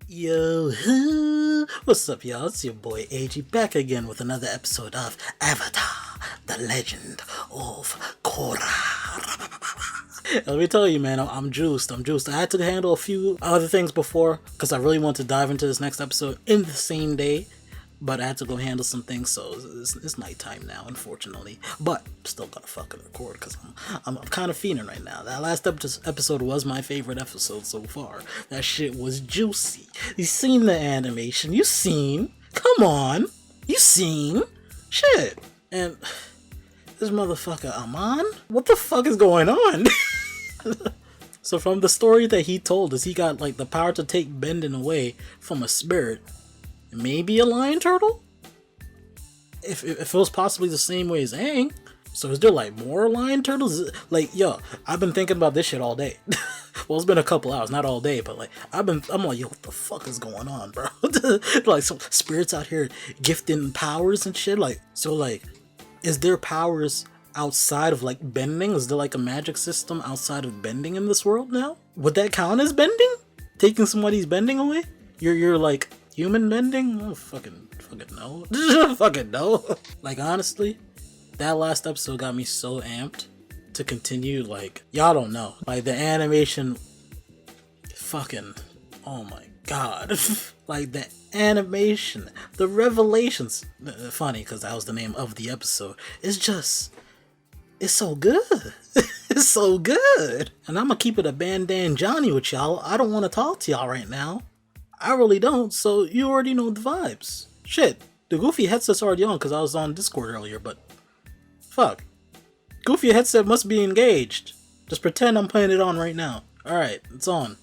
Yo, what's up, y'all? It's your boy Aege back again with another episode of Avatar, the Legend of Korra. Let me tell you, man, I'm juiced. I had to handle a few other things before because I really want to dive into this next episode in the same day. But I had to go handle some things, so it's nighttime now, unfortunately. But still gotta fucking record because I'm kind of fiending right now. That last episode was my favorite episode so far. That shit was juicy. You seen the animation? You seen? Come on, you seen? Shit. And this motherfucker Amon, what the fuck is going on? So from the story that he told us, he got like the power to take bending away from a spirit. Maybe a lion turtle? If it was possibly the same way as Aang. So is there like more lion turtles? Like, yo, I've been thinking about this shit all day. Well, it's been a couple hours, not all day, but like I'm like, yo, what the fuck is going on, bro? Like some spirits out here gifting powers and shit. Like, so like, is there powers outside of like bending? Is there like a magic system outside of bending in this world now? Would that count as bending? Taking somebody's bending away? You're like human bending? Oh, fucking no. Fucking no. Like, honestly, that last episode got me so amped to continue. Like, y'all don't know. Like, the animation, fucking, oh my god. Like, the animation, the revelations. Funny, because that was the name of the episode. It's just, it's so good. It's so good. And I'm gonna keep it a Bandan Johnny with y'all. I don't want to talk to y'all right now. I really don't, so you already know the vibes. Shit, the Goofy headset's already on because I was on Discord earlier, but fuck. Goofy headset must be engaged. Just pretend I'm putting it on right now. Alright, it's on.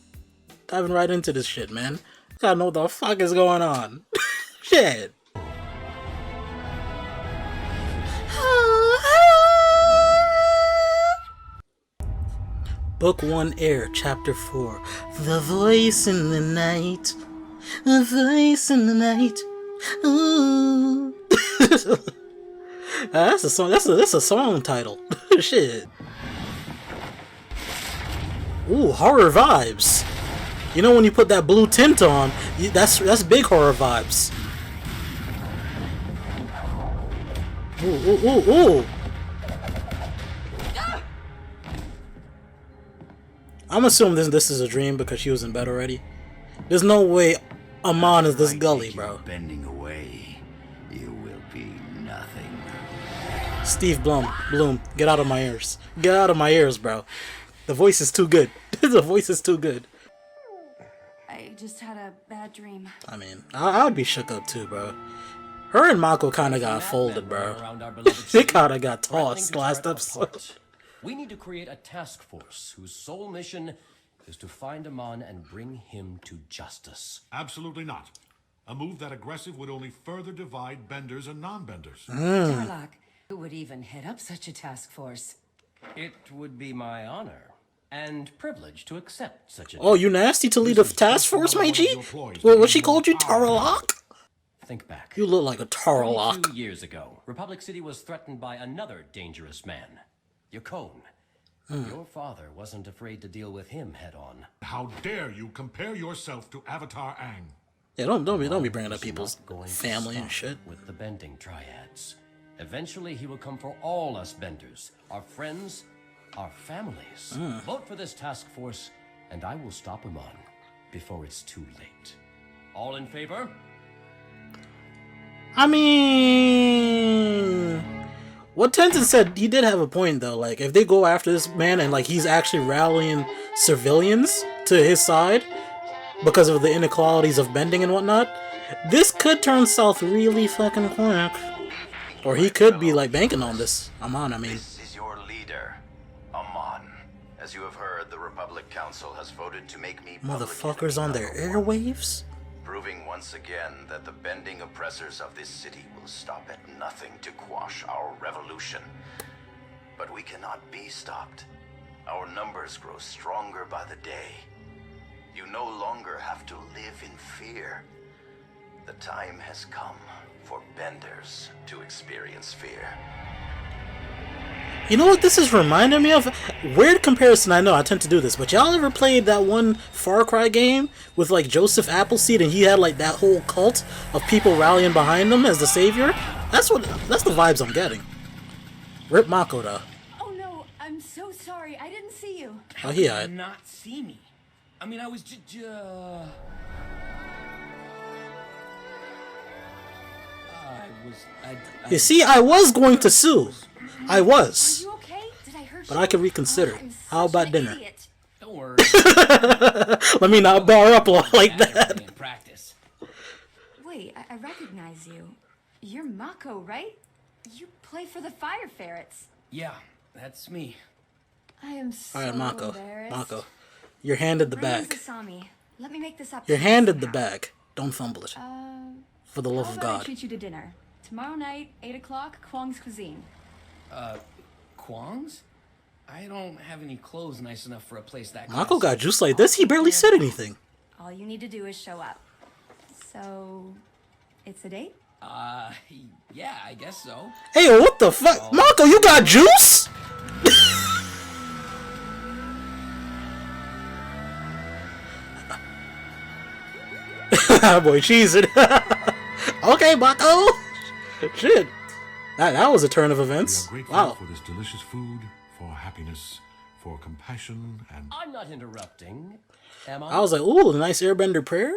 Diving right into this shit, man. Gotta know what the fuck is going on. Shit. Book 1 Air, Chapter 4. The voice in the night. The voice in the night. Ooh. That's a song. That's a song title. Shit. Ooh, horror vibes. You know when you put that blue tint on, that's big horror vibes. Ooh, ooh, ooh, ooh. I'm assuming this is a dream because she was in bed already. There's no way Amon is this gully, bro. Bending away, you will be nothing. Steve Bloom, get out of my ears. Get out of my ears, bro. The voice is too good. The voice is too good. I just had a bad dream. I mean, I would be shook up too, bro. Her and Mako kind of got folded, bro. They kind of got tossed last episode. We need to create a task force whose sole mission is to find Amon and bring him to justice. Absolutely not. A move that aggressive would only further divide benders and non-benders. TLOK, who would even head up such a task force? It would be my honor and privilege to accept such a... Oh, you nasty to lead a task force, my G? What she called you, TLOK? Think back. You look like a TLOK. 2 years ago, Republic City was threatened by another dangerous man. Yacone. Your father wasn't afraid to deal with him head-on. How dare you compare yourself to Avatar Aang? Yeah, don't be bringing up people's family and shit. With the bending triads. Eventually, he will come for all us benders, our friends, our families. Vote for this task force, and I will stop him on before it's too late. All in favor? I mean, what Tenzin said, he did have a point though. Like, if they go after this man and like he's actually rallying civilians to his side because of the inequalities of bending and whatnot, this could turn south really fucking quick. Or he could be like banking on this. Amon, I mean. This is your leader, Amon. As you have heard, the Republic Council has voted to make me Motherfuckers on their airwaves? proving once again that the bending oppressors of this city will stop at nothing to quash our revolution. But we cannot be stopped. Our numbers grow stronger by the day. You no longer have to live in fear. The time has come for benders to experience fear. You know what this is reminding me of? Weird comparison, I know, I tend to do this, but y'all ever played that one Far Cry game with like Joseph Appleseed and he had like that whole cult of people rallying behind him as the savior? That's the vibes I'm getting. Rip Mako though. Oh no, I'm so sorry. I didn't see you. Oh, he alright. Not see me. I mean, I was You see, I was going to sue. I Are was. you okay? Did I hurt But you? I can reconsider. I'm How such about an dinner? idiot. Don't worry. Let me not bar up like that. In practice. Wait, I recognize you. You're Mako, right? You play for the Fire Ferrets. Yeah, that's me. I am so Alright, Mako. embarrassed. Mako. You're handed the My name's bag. Asami. Let me make this up. You're to you handed the somehow. bag. Don't fumble it. For the How love of about I God. treat you to dinner? Tomorrow night, 8 o'clock, Kwong's Cuisine. Kwong's? I don't have any clothes nice enough for a place that Mako classy. got juice like this, he barely said anything. All you need to do is show up. So, it's a date? Yeah, I guess so. Hey, what the fuck? Mako, you got juice? Boy, cheesing. Okay, Mako. Shit. That was a turn of We events. are grateful Wow. for this delicious food, for happiness, for compassion, and I'm not interrupting. Am I? I was like, ooh, a nice airbender prayer?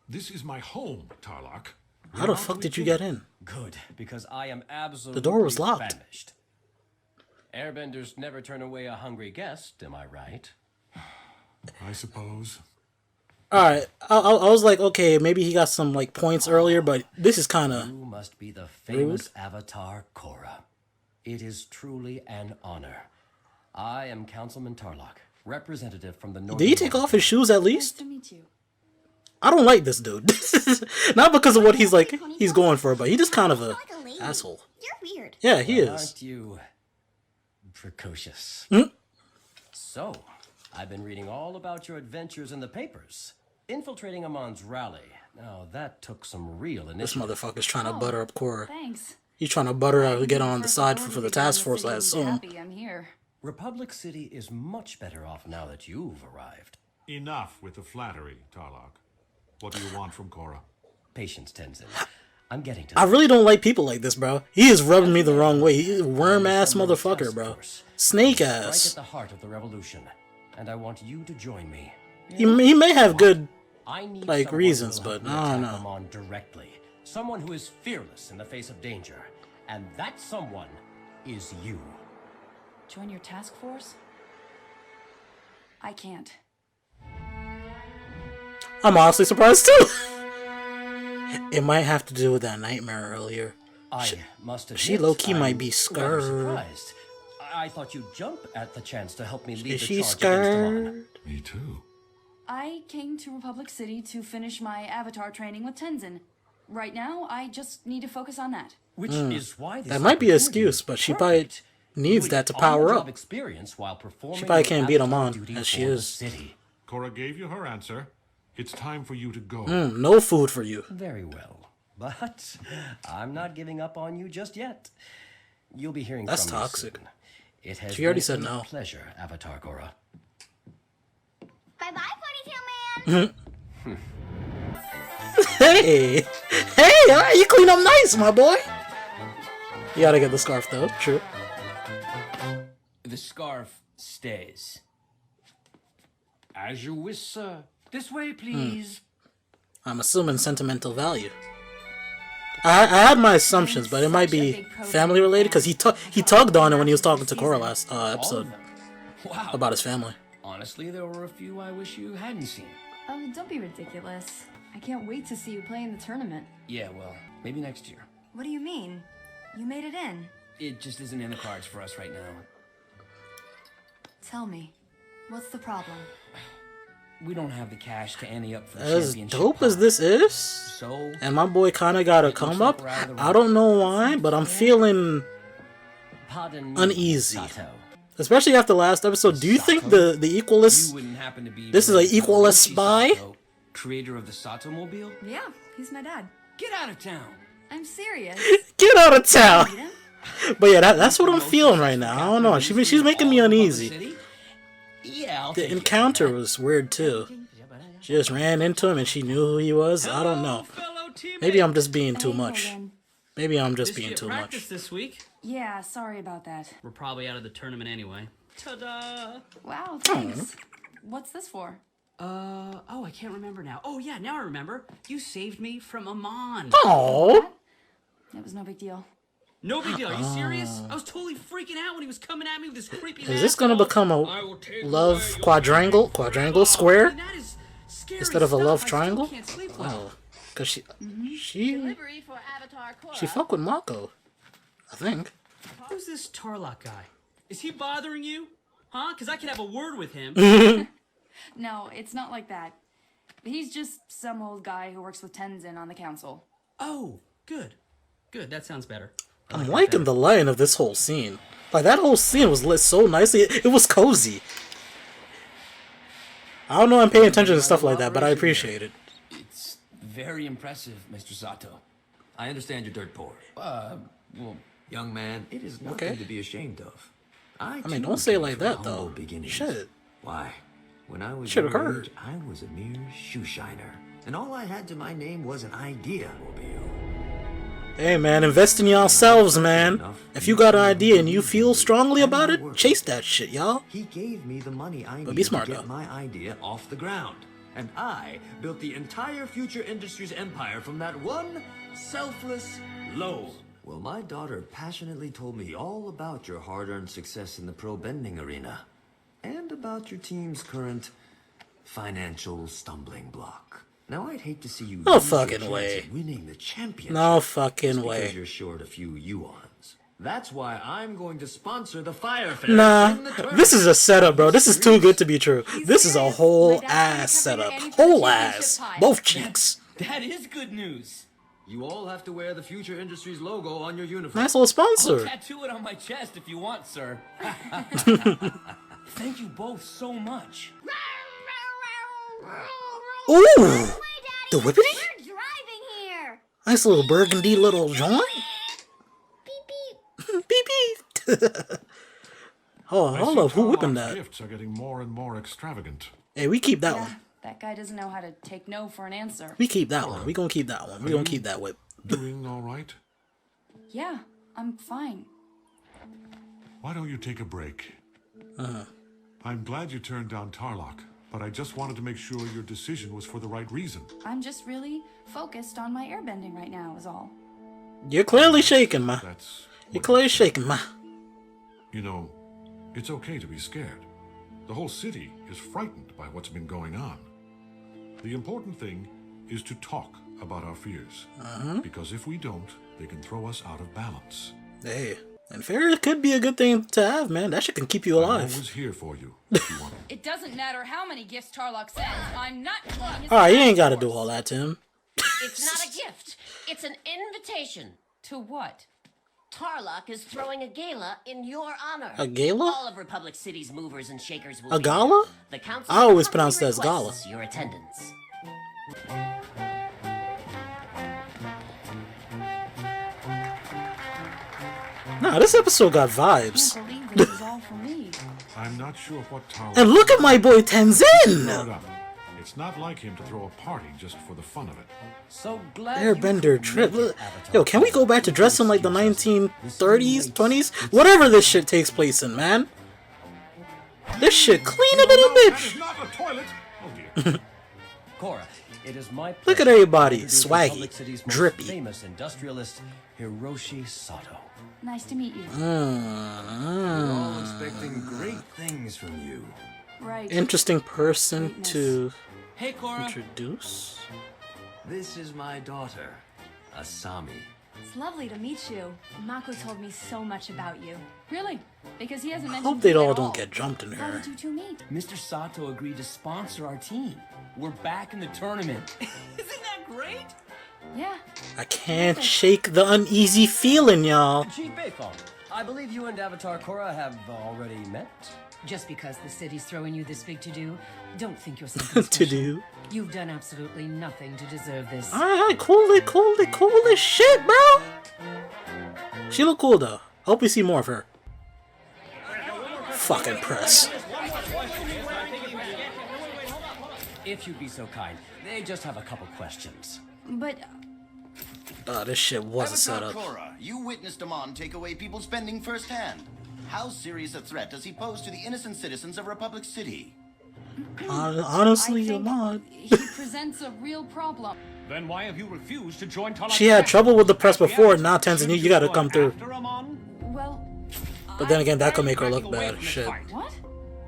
this is my home, Tarlok. How the fuck did you get in? Good, because I am absolutely door was locked. famished. Airbenders never turn away a hungry guest, am I right? I suppose. Alright, I was like, okay, maybe he got some like points earlier, but this is kind of... You must be the famous avatar Korra. It is truly an honor. I am Councilman Tarlok, representative from the North. Did he take off his shoes at least? To meet you. I don't like this dude. Not because of what he's going for, but he just kind of a asshole. You're weird. Yeah, he is. Aren't you precocious? So, I've been reading all about your adventures in the papers. Infiltrating Amon's rally. Now, that took some real This initiative. motherfucker's trying to butter up Korra. Thanks. He's trying to butter her to get on the First side of all, for the to be in task force, I city assume. happy I'm here. Republic City is much better off now that you've arrived. Enough with the flattery, Tarlok. What do you want from Korra? Patience, Tenzin. I'm getting to I really don't like people like this, bro. He is rubbing me the wrong way. He's a worm-ass motherfucker, bro. Snake Right at ass. the heart of the revolution, and I want you to join me. He may have good... I need Like, someone reasons, who will help but me I don't attack know. Amon directly. Someone who is fearless in the face of danger, and that someone is you. Join your task force? I can't. I'm honestly surprised, too. It might have to do with that nightmare earlier. I must admit, she low-key might be I'm rather scared. surprised. I thought you'd jump at the chance to help me lead Is the she charge against Amon. scared? Me too. I came to Republic City to finish my avatar training with Tenzin. Right now, I just need to focus on that. Which is why this That might be an opportunity excuse, is but she probably perfect. needs You that to get power on-the-job up. experience while performing She probably your can't beat him avatar on, duties as she for the is. city. Korra gave you her answer. It's time for you to go. No food for you. Very well, but I'm not giving up on you just yet. You'll be hearing That's from me toxic. soon. It has She already been said a no. pleasure, Avatar Korra. Bye-bye, Ponytail Man. Hey! Hey! Alright, you clean up nice, my boy! You gotta get the scarf, though. True. The scarf stays. As you wish, sir. This way, please. I'm assuming sentimental value. I had my assumptions, but it might be family related because he tugged on it when he was talking to Korra last All of episode them. Wow. about his family. Honestly, there were a few I wish you hadn't seen. Don't be ridiculous. I can't wait to see you play in the tournament. Yeah, well, maybe next year. What do you mean? You made it in. It just isn't in the cards for us right now. Tell me, what's the problem? We don't have the cash to ante up for the As championship. dope as pot. this is, So, and my boy kinda got a come up, I don't know why, but I'm feeling Pardon me, uneasy. Sato. Especially after last episode. Do you think the you Equalist... wouldn't happen to be... This is related an to Equalist Orochi spy? Sato, creator of the Sato-mobile? Yeah, he's my dad. Get out of town! I'm serious. Get out of town! Meet him? But yeah, that's what I'm feeling right now. I don't know. She's making me uneasy. Yeah, The encounter was weird too. She just ran into him and she knew who he was. I don't know. Maybe I'm just being too much. Maybe I'm just being too much. This week. Yeah, sorry about that. We're probably out of the tournament anyway. Ta-da! Wow, thanks. What's this for? Oh, I can't remember now. Oh yeah, now I remember. You saved me from Amon. Oh. It was no big deal. No big deal. Are you serious? I was totally freaking out when he was coming at me with his creepy. Is this gonna become a love quadrangle square instead of a love triangle? Wow, cause she fuck with Mako, I think. Who's this TLOK guy? Is he bothering you? Huh? Cause I could have a word with him. No, it's not like that. He's just some old guy who works with Tenzin on the council. Oh, good. Good, that sounds better. I'm liking the line of this whole scene. Like, that whole scene was lit so nicely. It was cozy. I don't know I'm paying attention to stuff like that, but I appreciate it. It's very impressive, Mr. Sato. I understand you're dirt poor. Well, young man, it is nothing to be ashamed of. I mean, don't say it like that, though. Shit. Why? When I was Should've your heard. age, I was a mere shoe shiner. And all I had to my name was an idea, Mobile. Hey man, invest in yourselves, man. If you got an idea and you feel strongly about it, chase that shit, y'all. He gave me the money I But be needed smart, to get though. my idea off the ground. And I built the entire Future Industries empire from that one selfless loan. Well, my daughter passionately told me all about your hard-earned success in the pro bending arena. And about your team's current financial stumbling block. Now, I'd hate to see you No lose your fucking chance way. at winning the championship. No fucking just way. because you're short a few yuans. That's why I'm going to sponsor the Fire Fair. Nah, in the tournament. this is a setup, bro. This is too good to be true. This is a whole ass setup. Whole ass. Both cheeks. That is good news. You all have to wear the Future Industries logo on your uniform. Nice little sponsor. I'll tattoo it on my chest if you want, sir. Thank you both so much. Ooh! The whippity? We're driving here. Nice little burgundy little joint. Beep beep. Beep beep. Oh, I love who whipping that. Gifts are getting more and more extravagant. Hey, we keep that Yeah, one. that guy doesn't know how to take no for an answer. We keep that one. We gonna keep that one. We gonna keep that whip. Doing all right? Yeah, I'm fine. Why don't you take a break? I'm glad you turned down TLOK, but I just wanted to make sure your decision was for the right reason. I'm just really focused on my airbending right now, is all. You're clearly shaking, ma. That's You're clearly shaking, ma. You know, it's okay to be scared. The whole city is frightened by what's been going on. The important thing is to talk about our fears. Because if we don't, they can throw us out of balance. Hey, and fear could be a good thing to have, man. That shit can keep you I'm alive. always here for you if you want it. It doesn't matter how many gifts TLOK sends. I'm not joining his Alright, you ain't task gotta do force. all that, Tim. It's not a gift. It's an invitation. To what? TLOK is throwing a gala in your honor. A gala? All of Republic City's movers and shakers will A be gala? there. The council I always humbly pronounce that as gala. requests your attendance. Nah, this episode got vibes. I can't believe this is all for me. I'm not sure what TLOK And look at my boy Tenzin! brought up. It's not like him to throw a party just for the fun of it. So glad Airbender you could trip. make it, Avatar. Yo, can we go back to dressing like the 1930s, 20s? Whatever this shit takes place in, man. This shit clean a little That is bitch. not a toilet! Oh dear. Korra, it is my Look at pleasure everybody, to introduce swaggy, Republic City's most drippy. famous industrialist, Hiroshi Sato. Nice to meet you. We're all expecting great things from you. Right. Interesting person to Hey, Korra. introduce. This is my daughter, Asami. It's lovely to meet you. Mako told me so much about you. Really? Because he hasn't mentioned Hope they you all at don't get jumped in How here. did you two meet? Mr. Sato agreed to sponsor our team. We're back in the tournament. Isn't that great? Yeah. I can't shake the uneasy feeling, y'all. Chief Bayfong, I believe you and Avatar Korra have already met? Just because the city's throwing you this big to-do, don't think you're something To special. do. You've done absolutely nothing to deserve this. Alright, cool as shit, bro. She look cool though. Hope we see more of her. Fucking press. If you'd be so kind, they just have a couple questions. But Oh, this shit was a setup. Korra, you witnessed Amon take away people's spending firsthand. How serious a threat does he pose to the innocent citizens of Republic City? Honestly, I think Amon. he presents a real problem. Then why have you refused to join TLOK? She had trouble with the press before, now Tenzin, you gotta come through. Well, But then again, that could make her look bad. Shit. what?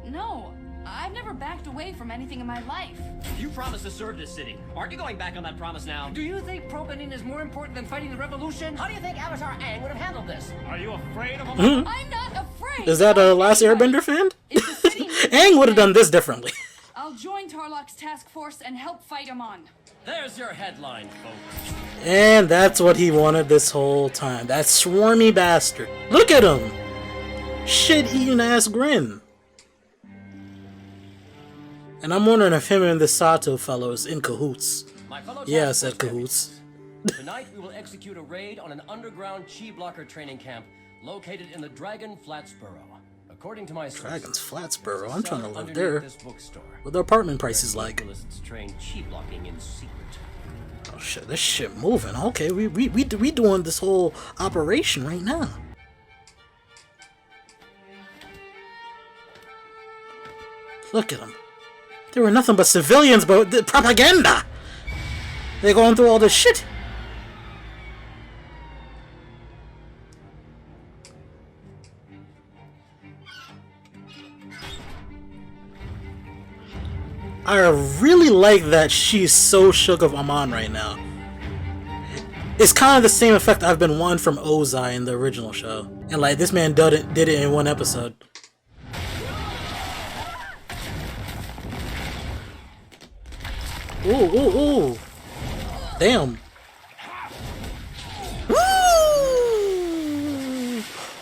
No, I've never backed away from anything in my life. You promised to serve this city. Aren't you going back on that promise now? Do you think pro-bending is more important than fighting the revolution? How do you think Avatar Aang would have handled this? Are you afraid of Mhm. I'm not afraid. Is that a Last Airbender fan? Aang would have done this differently. I'll join Tarlok's task force and help fight Amon. There's your headline, folks. And that's what he wanted this whole time. That swarmy bastard. Look at him! Shit-eating ass grin. And I'm wondering if him and this Sato fellow is in cahoots. My fellow Yeah, I task said force cahoots. Tonight we will execute a raid on an underground chi blocker training camp located in the Dragon Flats Borough. According to my sources, Dragon's Flatsboro. I'm trying to live underneath there. this bookstore, What the apartment prices like? Equalists train chi blocking in secret. Oh shit, this shit moving. Okay, we doing this whole operation right now. Look at them. They were nothing but civilians, but the propaganda. They're going through all this shit. I really like that she's so shook of Amon right now. It's kind of the same effect I've been wanting from Ozai in the original show. And like, this man did it in one episode. Ooh, ooh, ooh. Damn. Ooh.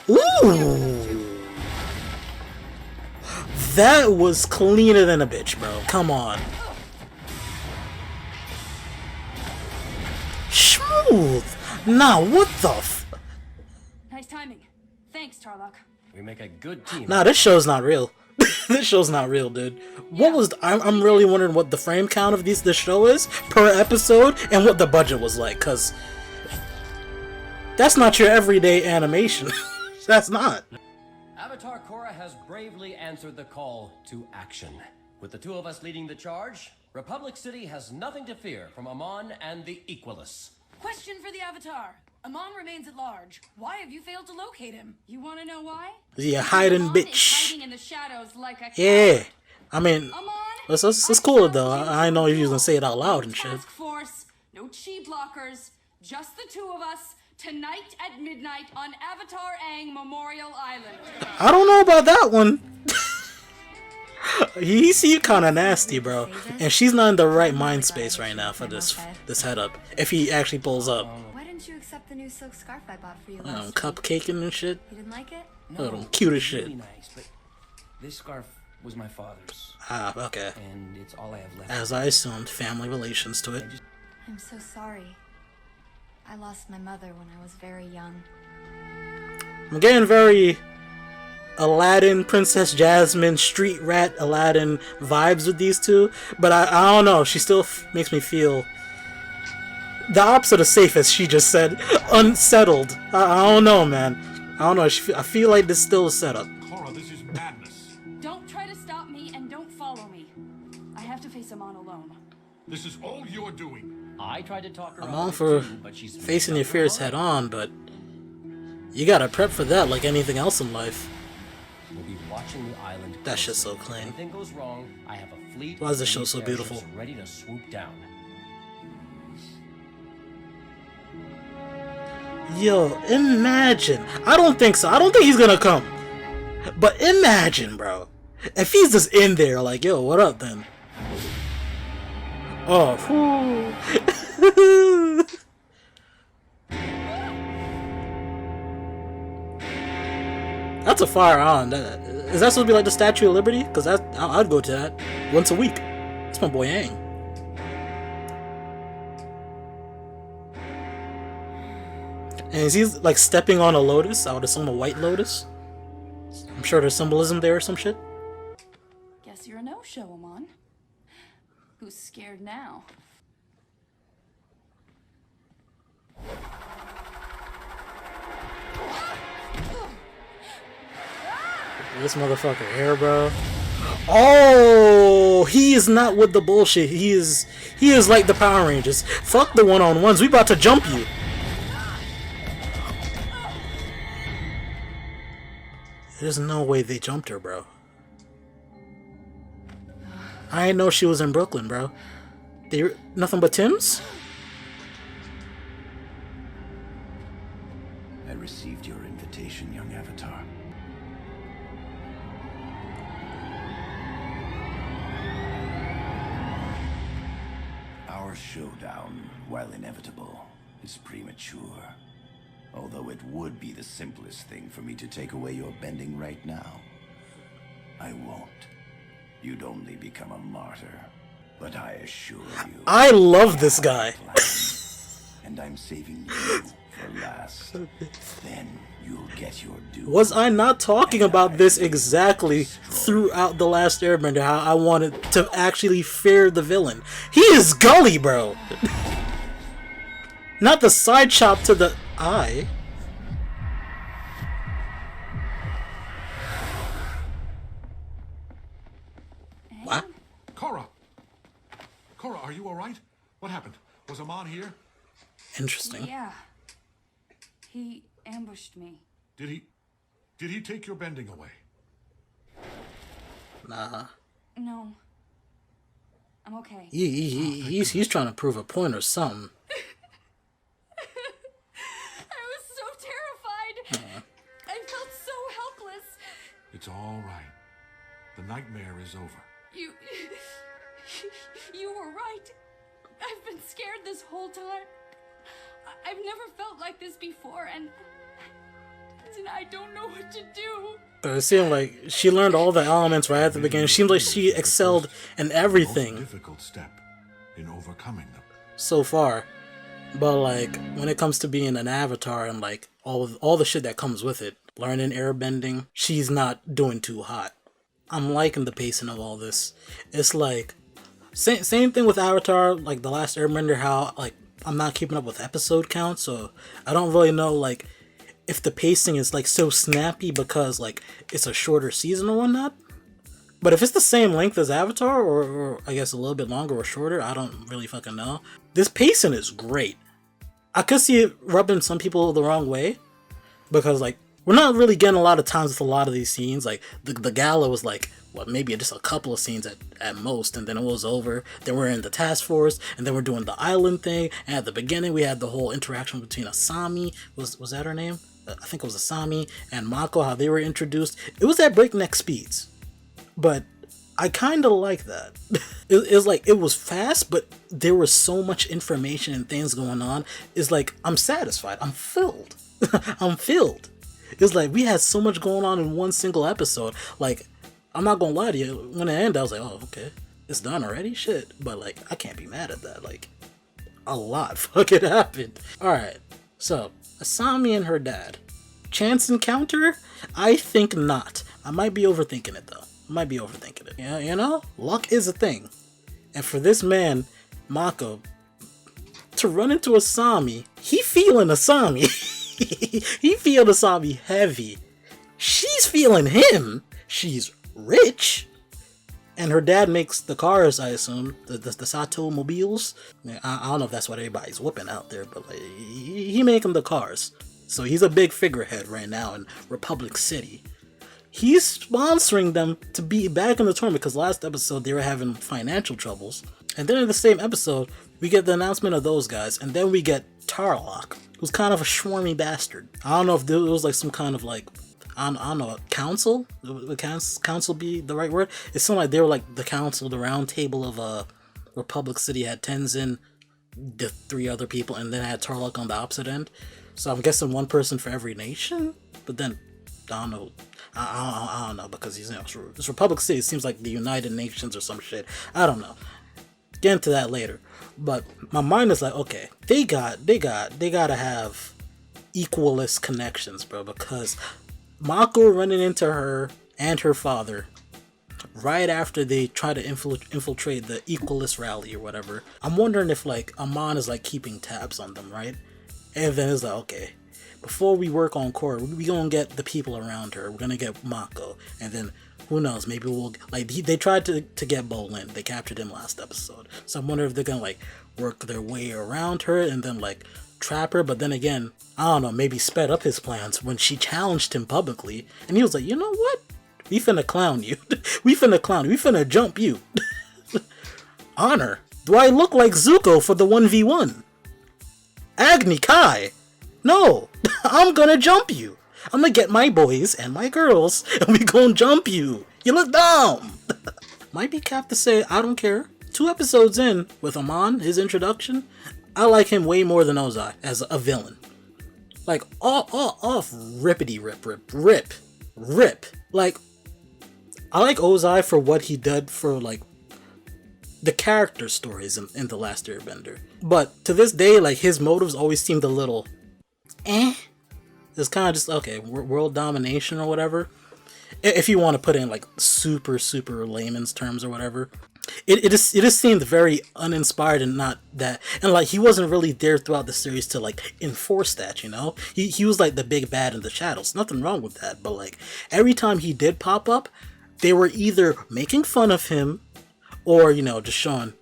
Ooh. That was cleaner than a bitch, bro. Come on. Smooth. Nah, what the f... Nice timing. Thanks, Tarlok. We make a good team. Nah, this show's not real. This show's not real, dude. What was... I'm really wondering what the frame count of this show is per episode and what the budget was like, because... that's not your everyday animation. That's not. Avatar Korra has bravely answered the call to action. With the two of us leading the charge, Republic City has nothing to fear from Amon and the Equalists. Question for the Avatar. Amon remains at large. Why have you failed to locate him? You want to know why? Yeah, hiding Amon is bitch. hiding in the shadows like a Yeah. I mean, let's cool it though. I know you're gonna say it out loud and shit. task force, no chi blockers, just the two of us, tonight at midnight on Avatar Aang Memorial Island. I don't know about that one. He seemed kind of nasty, bro. And she's not in the right mind space right now for this head-up. If he actually pulls up. Why didn't you accept the new silk scarf I bought for you last week? Cupcaking and shit. You didn't like it? Oh, them cute as shit. Really nice, but this scarf was my father's. Ah, okay. And it's all I have left. As I assumed, family relations to it. I'm so sorry. I lost my mother when I was very young. I'm getting very Aladdin, Princess Jasmine, Street Rat, Aladdin vibes with these two, but I don't know. She still makes me feel the opposite of safe, as she just said, unsettled. I don't know, man. I don't know. I feel like this still a setup. Korra, this is madness. Don't try to stop me and don't follow me. I have to face Amon alone. This is all you're doing. I tried to talk her I'm out on of it for too, but she's facing your fears head on, but you gotta prep for that like anything else in life. We'll be watching the island. That shit's so closely. clean. If anything goes wrong, I have a fleet. Why is this of show so airships beautiful? ready to swoop down. Yo, imagine. I don't think so. I don't think he's gonna come. But imagine, bro. If he's just in there, like, yo, what up then? Oh, whew. That's a fire on. Is that supposed to be like the Statue of Liberty? Because I'd go to that once a week. That's my boy Aang. And is he like stepping on a lotus? I would assume a white lotus. I'm sure there's symbolism there or some shit. Guess you're a no-show, Amon. Who's scared now? This motherfucker here, bro. Oh, he is not with the bullshit. He is like the Power Rangers. Fuck the one-on-ones. We about to jump you. There's no way they jumped her, bro. I didn't know she was in Brooklyn, bro. They nothing but Tim's? I received your invitation, young Avatar. Our showdown, while inevitable, is premature. Although it would be the simplest thing for me to take away your bending right now. I won't. You'd only become a martyr. But I assure you... I love this guy. And I'm saving you for last. Then you'll get your due. Was I not talking about this exactly throughout The Last Airbender? How I wanted to actually fear the villain. He is gully, bro. Not the side chop to the eye. What? Korra! Korra, are you alright? What happened? Was Amon here? Interesting. Yeah. He ambushed me. Did he take your bending away? Nah. No. I'm okay. He's trying to prove a point or something. I was so terrified. I felt so helpless. It's all right. The nightmare is over. You were right. I've been scared this whole time. I've never felt like this before, and I don't know what to do. It seemed like she learned all the elements right at the beginning. It seemed like she excelled in everything. Most difficult step in overcoming them. So far. But like when it comes to being an avatar and like all the shit that comes with it, learning airbending, she's not doing too hot. I'm liking the pacing of all this. It's like same thing with Avatar, like The Last Airbender, how like I'm not keeping up with episode count, so I don't really know like if the pacing is like so snappy because like it's a shorter season or whatnot. But if it's the same length as Avatar, or I guess a little bit longer or shorter, I don't really fucking know. This pacing is great. I could see it rubbing some people the wrong way, because like we're not really getting a lot of times with a lot of these scenes. Like the gala was like what, maybe just a couple of scenes at most, and then it was over. Then we're in the task force, and then we're doing the island thing. And at the beginning, we had the whole interaction between Asami, was that her name? I think it was Asami, and Mako, how they were introduced. It was at breakneck speeds, but I kind of like that. It was like, it was fast, but there was so much information and things going on. It's like, I'm satisfied. I'm filled. I'm filled. It's like, we had so much going on in one single episode. Like, I'm not gonna lie to you, when it ended, I was like, oh, okay, it's done already? Shit. But, like, I can't be mad at that. Like, a lot fucking happened. Alright, so, Asami and her dad. Chance encounter? I think not. I might be overthinking it, though. I might be overthinking it. Yeah, you know? Luck is a thing. And for this man, Mako, to run into Asami, he feeling Asami. He feeling Asami heavy. She's feeling him. She's rich, and her dad makes the cars, I assume, the Sato mobiles. I don't know if that's what everybody's whooping out there, but like, he making the cars, so he's a big figurehead right now in Republic City. He's sponsoring them to be back in the tournament, because last episode they were having financial troubles, and then in the same episode we get the announcement of those guys, and then we get TLOK, who's kind of a schwarmy bastard. I don't know if it was like some kind of like, I don't know, council? Would council be the right word? It seemed like they were like the council, the round table of Republic City had Tenzin, the 3 other people, and then had TLOK on the opposite end. So I'm guessing one person for every nation? But then, I don't know. I don't know, because you know, it's Republic City. It seems like the United Nations or some shit. I don't know. Get into that later. But my mind is like, okay, they gotta have Equalist connections, bro, because Mako running into her and her father right after they try to infiltrate the Equalist rally or whatever. I'm wondering if like Amon is like keeping tabs on them, right? And then it's like, okay, before we work on Korra, we gonna get the people around her. We're gonna get Mako, and then who knows? Maybe we'll like they tried to get Bolin. They captured him last episode, so I'm wondering if they're gonna like work their way around her and then like trap her. But then again, I don't know. Maybe sped up his plans when she challenged him publicly, and he was like, you know what? We finna clown you. We finna jump you. Honor. Do I look like Zuko for the 1v1? Agni Kai. No. I'm gonna jump you. I'm gonna get my boys and my girls and we gonna jump you. You look dumb. Might be cap to say I don't care. 2 episodes in with Amon, his introduction, I like him way more than Ozai as a villain. Like off rippity rip. Like, I like Ozai for what he did for like the character stories in The Last Airbender. But to this day, like his motives always seemed a little It's kind of just, okay, world domination or whatever. If you want to put in like super layman's terms or whatever. It just seemed very uninspired and not that, and like he wasn't really there throughout the series to like enforce that, you know? He was like the big bad in the shadows. Nothing wrong with that, but like every time he did pop up, they were either making fun of him or, you know, just showing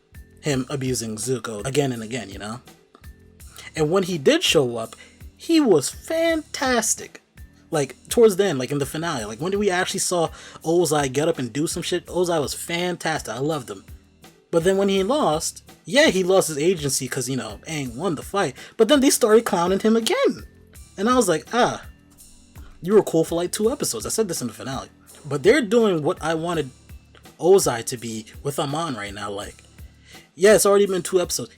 him abusing Zuko again and again, you know? And when he did show up, he was fantastic. Like, towards the end, like in the finale, like when we actually saw Ozai get up and do some shit, Ozai was fantastic. I loved him. But then when he lost, yeah, he lost his agency because, you know, Aang won the fight. But then they started clowning him again. And I was like, you were cool for like 2 episodes. I said this in the finale. But they're doing what I wanted Ozai to be with Amon right now. Like, yeah, it's already been 2 episodes.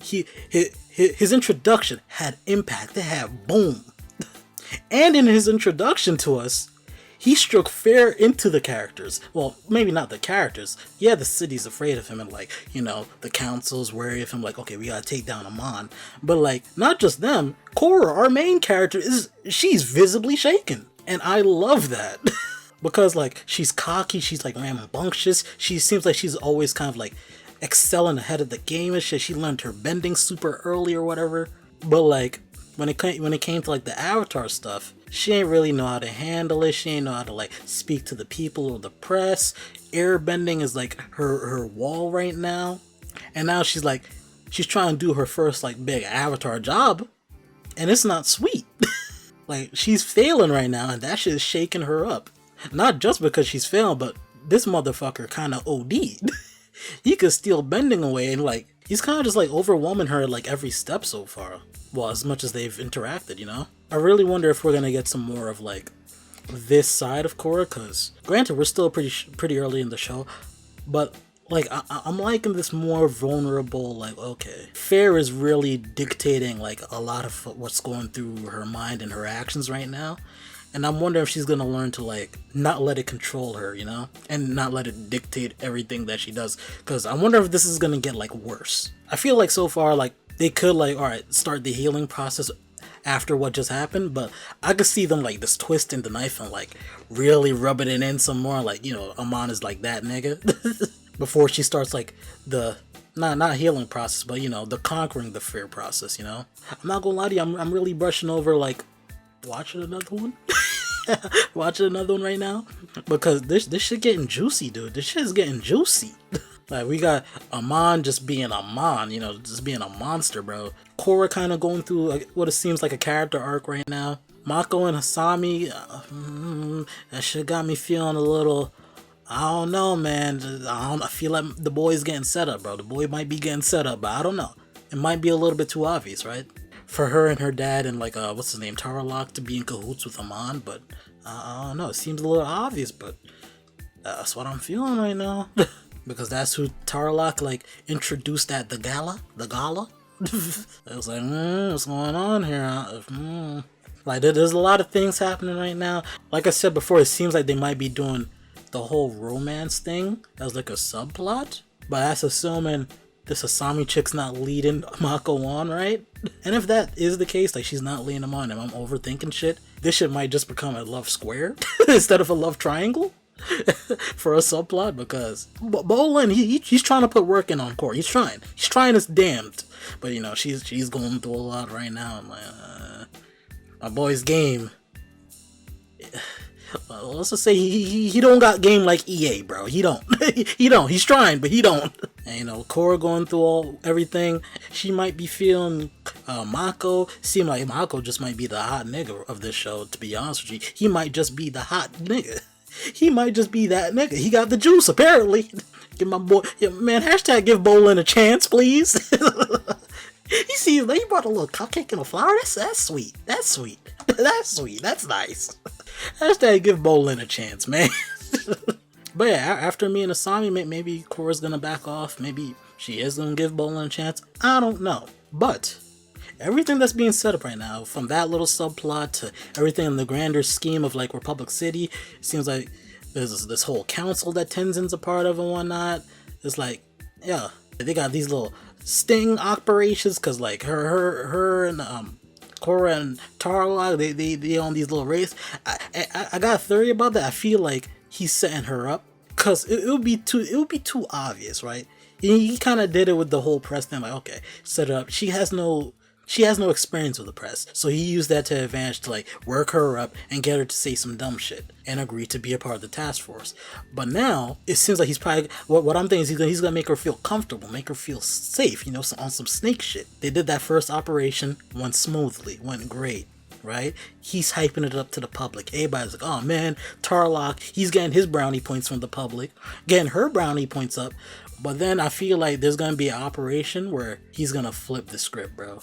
His introduction had impact. It had boom. And in his introduction to us, he struck fair into the characters. Well, maybe not the characters. Yeah, the city's afraid of him and like, you know, the council's wary of him, like, okay, we gotta take down Amon. But like, not just them, Korra, our main character, she's visibly shaken. And I love that. Because like, she's cocky, she's like rambunctious, she seems like she's always kind of like excelling ahead of the game and shit. She learned her bending super early or whatever. But like, when it came to like the Avatar stuff, she ain't really know how to handle it. She ain't know how to like speak to the people or the press. Airbending is like her wall right now. And now she's trying to do her first like big Avatar job, and it's not sweet. Like, she's failing right now, and that shit is shaking her up. Not just because she's failing, but this motherfucker kind of OD'd. He could steal bending away, and like, he's kind of just like overwhelming her like every step so far. Well, as much as they've interacted, you know? I really wonder if we're gonna get some more of like this side of Korra, because granted, we're still pretty early in the show, but like, I'm liking this more vulnerable, like, okay, Fair is really dictating like a lot of what's going through her mind and her actions right now. And I'm wondering if she's gonna learn to like not let it control her, you know, and not let it dictate everything that she does. Because I wonder if this is gonna get like worse. I feel like so far, like, they could like, alright, start the healing process after what just happened, but I could see them like this twisting the knife and like really rubbing it in some more, like, you know, Amon is like that nigga. Before she starts like the not healing process, but you know, the conquering the fear process, you know. I'm not gonna lie to you, I'm really brushing over like watching another one. Watching another one right now, because this shit getting juicy, dude. This shit is getting juicy. Like, we got Amon just being Amon, you know, just being a monster, bro. Korra kind of going through like what it seems like a character arc right now. Mako and Asami, that shit got me feeling a little, I don't know, man. I feel like the boy's getting set up, bro. The boy might be getting set up, but I don't know. It might be a little bit too obvious, right? For her and her dad and like, what's his name, TLOK, to be in cahoots with Amon, but I don't know. It seems a little obvious, but that's what I'm feeling right now. Because that's who TLOK like introduced at the gala. It was like, what's going on here? Like, there's a lot of things happening right now. Like I said before, it seems like they might be doing the whole romance thing as like a subplot, but that's assuming this Asami chick's not leading Mako on, right? And if that is the case, like she's not leading him on and I'm overthinking shit, this shit might just become a love square instead of a love triangle for a subplot, because Bolin, he's trying to put work in on Korra. He's trying his damned, but you know, she's going through a lot right now. I'm like, my boy's game. Well, let's just say he don't got game like EA, bro. He don't. he don't. He's trying, but he don't. And you know, Korra going through everything. She might be feeling Mako. Seem like Mako just might be the hot nigga of this show. To be honest with you, he might just be the hot nigga. He might just be that nigga. He got the juice apparently. Give my boy, yeah, man. Hashtag give Bolin a chance, please. He seems like he brought a little cupcake and a flower. That's sweet. That's sweet. That's sweet. That's nice. Hashtag give Bolin a chance, man. But yeah, after me and Asami, maybe Korra's gonna back off. Maybe she is gonna give Bolin a chance. I don't know. But everything that's being set up right now, from that little subplot to everything in the grander scheme of like Republic City, it seems like there's this whole council that Tenzin's a part of and whatnot. It's like, yeah, they got these little sting operations because like her and Korra and TLOK, they on these little raids. I got a theory about that. I feel like he's setting her up because it would be too obvious, right? He kind of did it with the whole press thing. Like, okay, set her up. She has no experience with the press, so he used that to advantage to like work her up and get her to say some dumb shit and agree to be a part of the task force. But now it seems like he's probably what I'm thinking is he's gonna make her feel comfortable, make her feel safe, you know, on some snake shit. They did that first operation, went smoothly, went great, right? He's hyping it up to the public. Everybody's like, oh man, TLOK, he's getting his brownie points from the public, getting her brownie points up. But then I feel like there's gonna be an operation where he's gonna flip the script, bro.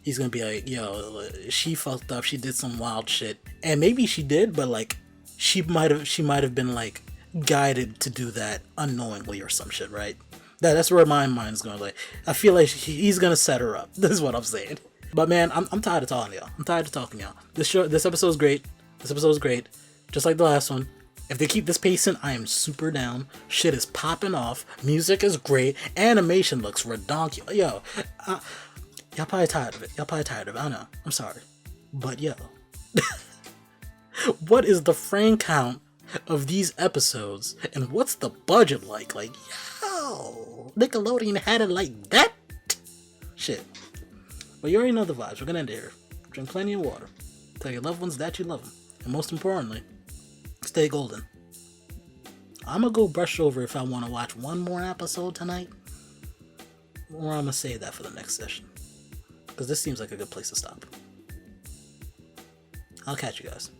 He's gonna be like, yo, she fucked up, she did some wild shit. And maybe she did, but like she might have been like guided to do that unknowingly or some shit, right? That's where my mind's going. Like, I feel like he's gonna set her up. This is what I'm saying. But man, I'm tired of talking to y'all. I'm tired of talking to y'all. This episode's great. This episode's great. Just like the last one. If they keep this pacing, I am super down. Shit is popping off. Music is great. Animation looks redonkulous. Yo, y'all probably tired of it. I know. I'm sorry. But yo. What is the frame count of these episodes? And what's the budget like? Like, yo. Nickelodeon had it like that? Shit. But you already know the vibes. We're gonna end it here. Drink plenty of water. Tell your loved ones that you love them. And most importantly, stay golden. I'm gonna go brush over if I want to watch one more episode tonight. Or I'm gonna save that for the next session. Because this seems like a good place to stop. I'll catch you guys.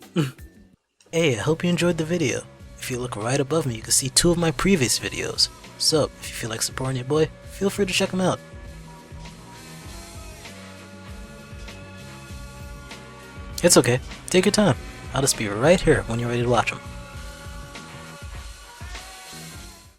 Hey, I hope you enjoyed the video. If you look right above me, you can see 2 of my previous videos. So, if you feel like supporting your boy, feel free to check them out. It's okay, take your time. I'll just be right here when you're ready to watch them.